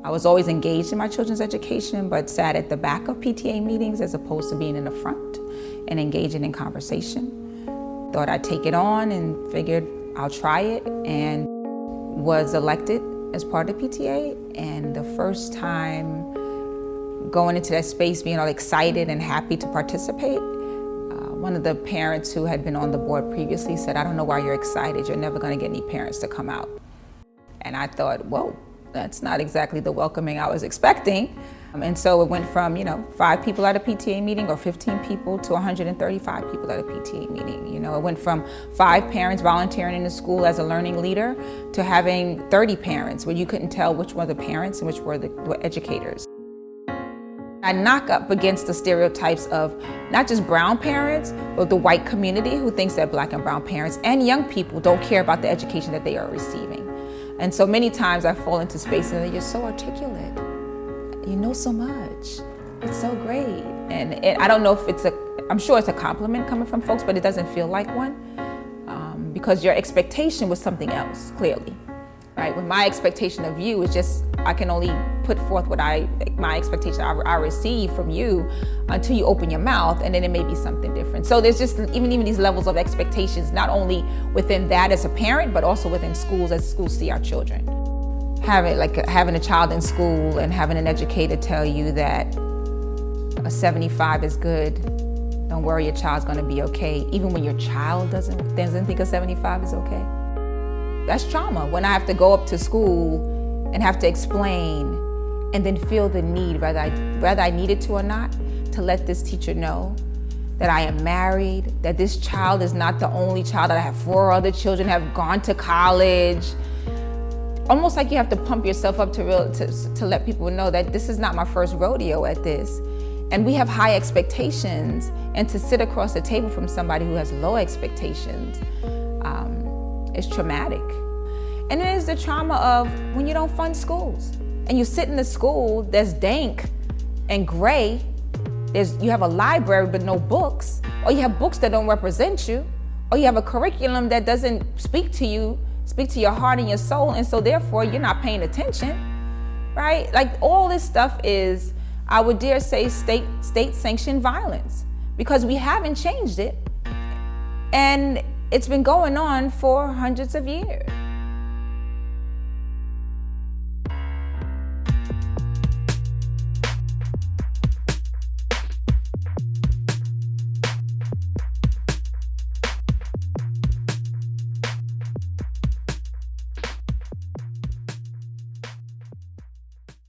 I was always engaged in my children's education, but sat at the back of PTA meetings as opposed to being in the front and engaging in conversation. Thought I'd take it on and figured I'll try it, and was elected as part of the PTA. And the first time going into that space, being all excited and happy to participate, one of the parents who had been on the board previously said, "I don't know why you're excited. You're never going to get any parents to come out." And I thought, whoa, that's not exactly the welcoming I was expecting. And so it went from, 5 people at a PTA meeting or 15 people to 135 people at a PTA meeting. It went from 5 parents volunteering in the school as a learning leader to having 30 parents where you couldn't tell which were the parents and which were the educators. I knock up against the stereotypes of not just brown parents, but the white community who thinks that black and brown parents and young people don't care about the education that they are receiving. And so many times I fall into spaces and you're so articulate. You know so much. It's so great. And I don't know if I'm sure it's a compliment coming from folks, but it doesn't feel like one because your expectation was something else, clearly. Right? When my expectation of you is just, I can only put forth what my expectation I receive from you until you open your mouth, and then it may be something different. So there's just even these levels of expectations, not only within that as a parent, but also within schools as schools see our children. Having a child in school and having an educator tell you that a 75 is good, don't worry, your child's gonna be okay, even when your child doesn't think a 75 is okay. That's trauma. When I have to go up to school and have to explain and then feel the need, whether I needed to or not, to let this teacher know that I am married, that this child is not the only child, that I have 4 other children have gone to college. Almost like you have to pump yourself up to let people know that this is not my first rodeo at this. And we have high expectations, and to sit across the table from somebody who has low expectations is traumatic. And it is the trauma of when you don't fund schools and you sit in the school that's dank and gray. You have a library but no books, or you have books that don't represent you, or you have a curriculum that doesn't speak to your heart and your soul, and so therefore you're not paying attention, right? Like all this stuff is, I would dare say, state-sanctioned violence, because we haven't changed it, and it's been going on for hundreds of years.